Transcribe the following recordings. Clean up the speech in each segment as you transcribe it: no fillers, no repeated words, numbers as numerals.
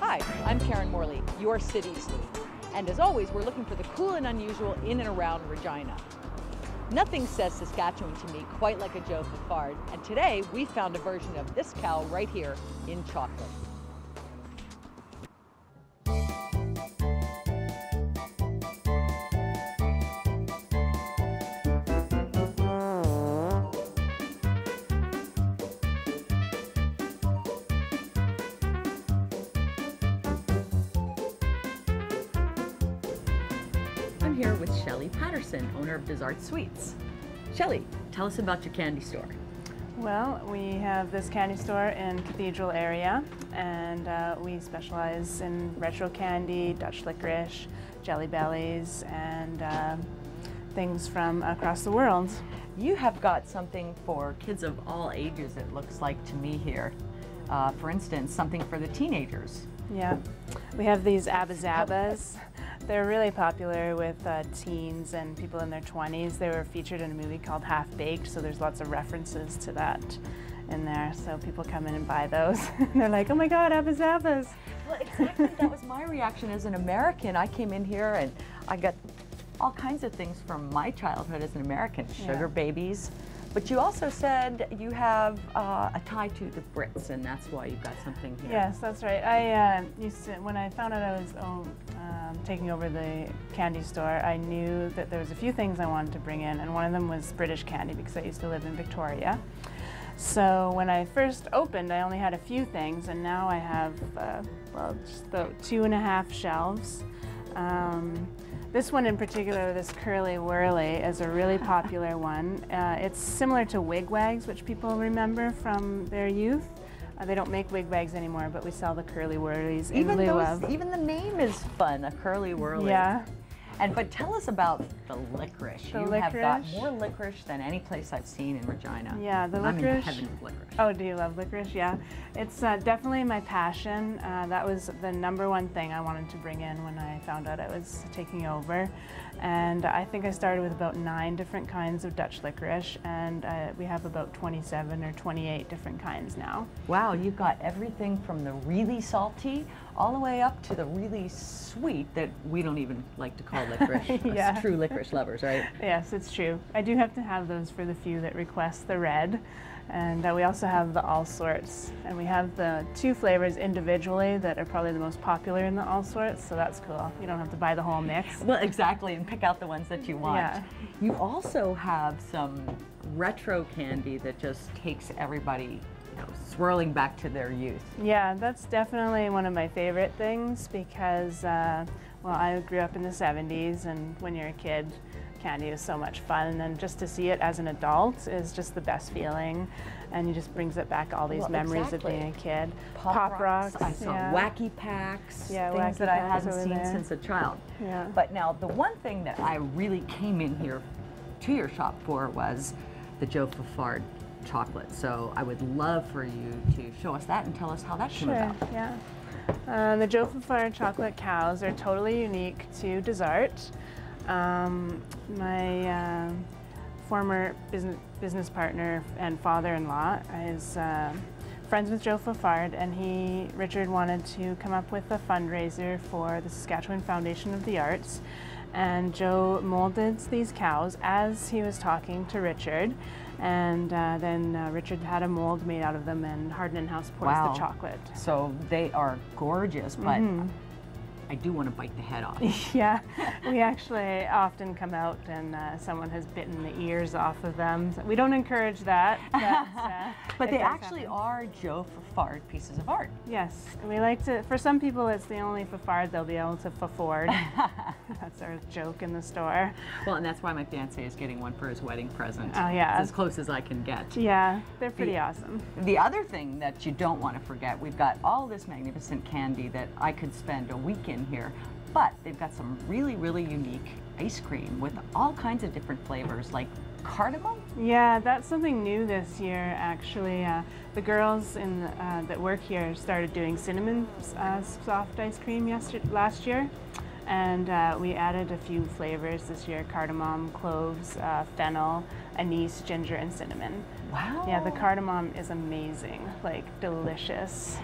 Hi, I'm Karen Morley, your City Sleuth. And as always, we're looking for the cool and unusual in and around Regina. Nothing says Saskatchewan to me quite like a Joe Fafard, and today we found a version of this cow right here in chocolate. I'm here with Shelley Patterson, owner of Dessart Sweets. Shelley, tell us about your candy store. Well, we have this candy store in Cathedral area, and we specialize in retro candy, Dutch licorice, jelly bellies, and things from across the world. You have got something for kids of all ages, it looks like to me here. For instance, something for the teenagers. Yeah, we have these Abba-Zabbas. They're really popular with teens and people in their 20s. They were featured in a movie called Half Baked, so there's lots of references to that in there. So people come in and buy those. And they're like, oh my God, Abba-Zabbas. Well, exactly, that was my reaction as an American. I came in here and I got all kinds of things from my childhood as an American, sugar babies. But you also said you have a tie to the Brits, and that's why you've got something here. Yes, that's right. I used to, when I found out I was taking over the candy store, I knew that there was a few things I wanted to bring in, and one of them was British candy because I used to live in Victoria. So when I first opened, I only had a few things, and now I have, well, just about 2.5 shelves. This one in particular, this Curly Whirly, is a really popular one. It's similar to Wig-Wags, which people remember from their youth. They don't make Wig-Wags anymore, but we sell the Curly Whirlies in lieu of. Even the name is fun, a Curly Whirly. Yeah. But tell us about the licorice. You have got more licorice than any place I've seen in Regina. Yeah, the licorice. I'm in heaven with licorice. Oh, do you love licorice? Yeah. It's definitely my passion. That was the #1 thing I wanted to bring in when I found out I was taking over. And I think I started with about 9 different kinds of Dutch licorice, and we have about 27 or 28 different kinds now. Wow, you've got everything from the really salty all the way up to the really sweet that we don't even like to call licorice. Yeah. Us true licorice lovers, right? Yes, it's true. I do have to have those for the few that request the red. And we also have the all sorts. And we have the 2 flavors individually that are probably the most popular in the all sorts, so that's cool. You don't have to buy the whole mix. Well, exactly, and pick out the ones that you want. Yeah. You also have some retro candy that just takes everybody swirling back to their youth. Yeah, that's definitely one of my favorite things because, well, I grew up in the 70s, and when you're a kid, candy is so much fun, and just to see it as an adult is just the best feeling, and it just brings it back all these memories of being a kid. Pop rocks. I saw Wacky Packs, things that I hadn't seen since a child. Yeah. But now, the one thing that I really came in here to your shop for was the Joe Fafard chocolate. So I would love for you to show us that and tell us how that came about. Yeah. The Joe Fafard chocolate cows are totally unique to Dessart. My former business partner and father-in-law is friends with Joe Fafard, and Richard wanted to come up with a fundraiser for the Saskatchewan Foundation of the Arts. And Joe molded these cows as he was talking to Richard, and then Richard had a mold made out of them, and Hardin & House pours the chocolate. So they are gorgeous, but I do want to bite the head off. Yeah, we actually often come out and someone has bitten the ears off of them. We don't encourage that. But they actually are Joe Fafard pieces of art. Yes, we like to, for some people it's the only Fafard they'll be able to Faford. That's our joke in the store. Well, and that's why my fiancé is getting one for his wedding present. Oh yeah. It's as close as I can get. Yeah, they're pretty awesome. The other thing that you don't want to forget, we've got all this magnificent candy that I could spend a week in here, but they've got some really, really unique ice cream with all kinds of different flavors, like cardamom? Yeah, that's something new this year, actually. The girls that work here started doing cinnamon soft ice cream last year, and we added a few flavors this year: cardamom, cloves, fennel, anise, ginger, and cinnamon. Wow. Yeah, the cardamom is amazing, like delicious.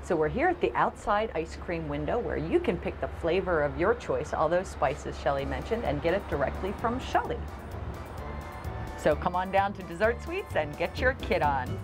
So we're here at the outside ice cream window where you can pick the flavor of your choice, all those spices Shelley mentioned, and get it directly from Shelley. So come on down to Dessart Sweets and get your kit on.